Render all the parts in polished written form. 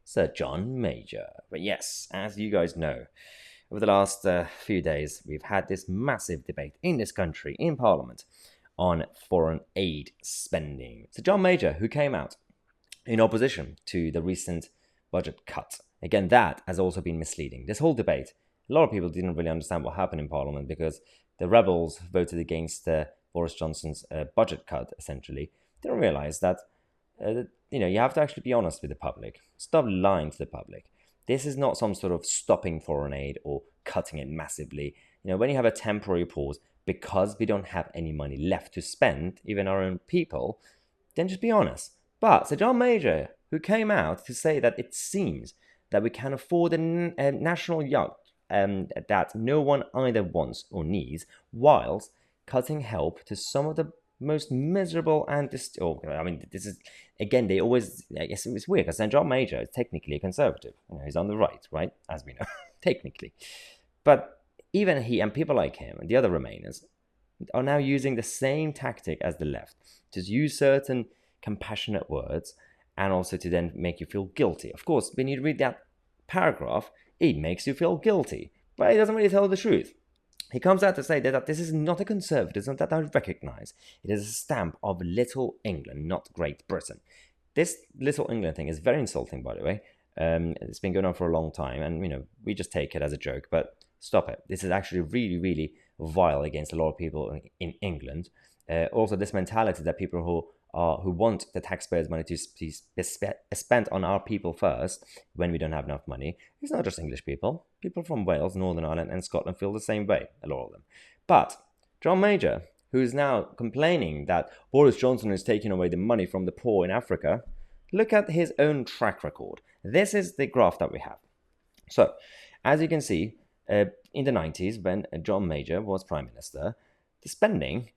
Sir John Major. But yes, as you guys know, over the last few days, we've had this massive debate in this country, in Parliament, on foreign aid spending. Sir John Major, who came out in opposition to the recent budget cut. Again, that has also been misleading. This whole debate, a lot of people didn't really understand what happened in Parliament because the rebels voted against Boris Johnson's budget cut, essentially. Didn't realize that, you have to actually be honest with the public. Stop lying to the public. This is not some sort of stopping foreign aid or cutting it massively. When you have a temporary pause because we don't have any money left to spend, even our own people, then just be honest. But Sir John Major, who came out to say that it seems that we can afford a national yacht that no one either wants or needs, whilst cutting help to some of the most miserable and this is, again, they always, I guess it's weird because Sir John Major is technically a conservative. He's on the right, as we know, technically. But even he and people like him and the other Remainers are now using the same tactic as the left, just use certain compassionate words and also to then make you feel guilty. Of course, when you read that paragraph, it makes you feel guilty, but it doesn't really tell the truth. He comes out to say that this is not a conservatism that I recognize. It is a stamp of Little England, not Great Britain. This Little England thing is very insulting, by the way. It's been going on for a long time, and we just take it as a joke, but stop it. This is actually really, really vile against a lot of people in England. Also, this mentality that people who want the taxpayers' money to be spent on our people first when we don't have enough money. It's not just English people. People from Wales, Northern Ireland and Scotland feel the same way, a lot of them. But John Major, who is now complaining that Boris Johnson is taking away the money from the poor in Africa, look at his own track record. This is the graph that we have. So, as you can see, in the 90s, when John Major was Prime Minister, the spending,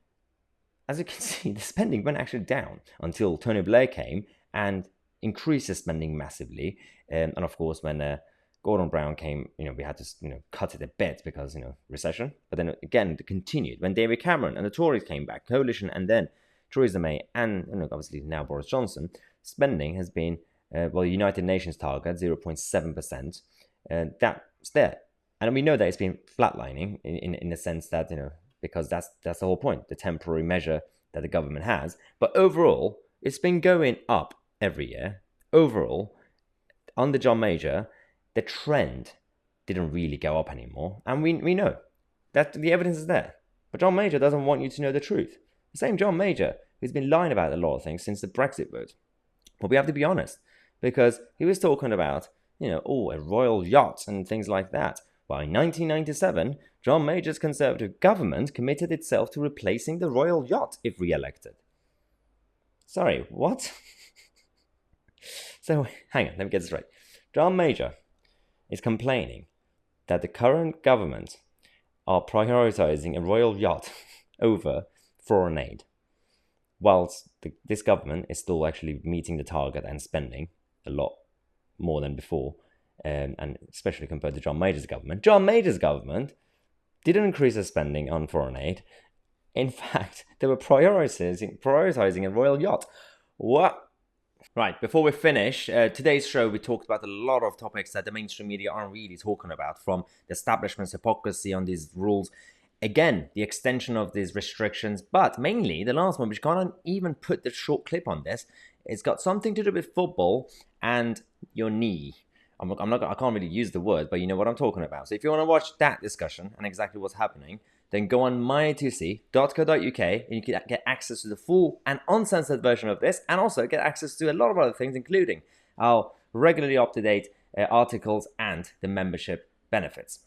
as you can see, the spending went actually down until Tony Blair came and increased the spending massively. And of course, when Gordon Brown came, we had to, cut it a bit because, recession. But then again, it continued. When David Cameron and the Tories came back, coalition, and then Theresa May and obviously now Boris Johnson, spending has been, United Nations target, 0.7%. That's there. And we know that it's been flatlining in the sense that, because that's the whole point, the temporary measure that the government has. But overall, it's been going up every year. Overall, under John Major, the trend didn't really go up anymore. And we know that the evidence is there. But John Major doesn't want you to know the truth. The same John Major who's been lying about a lot of things since the Brexit vote. But we have to be honest, because he was talking about, a royal yacht and things like that. Well, in 1997, John Major's Conservative government committed itself to replacing the royal yacht if re-elected. Sorry, what? So, hang on, let me get this right. John Major is complaining that the current government are prioritizing a royal yacht over foreign aid, whilst this government is still actually meeting the target and spending a lot more than before. And especially compared to John Major's government. John Major's government didn't increase their spending on foreign aid. In fact, they were prioritizing a royal yacht. What? Right, before we finish, today's show, we talked about a lot of topics that the mainstream media aren't really talking about, from the establishment's hypocrisy on these rules, again, the extension of these restrictions, but mainly the last one, which can't even put the short clip on this, it's got something to do with football and your knee. I can't really use the word, but you know what I'm talking about. So if you want to watch that discussion and exactly what's happening, then go on mytousi.co.uk and you can get access to the full and uncensored version of this, and also get access to a lot of other things, including our regularly up-to-date articles and the membership benefits.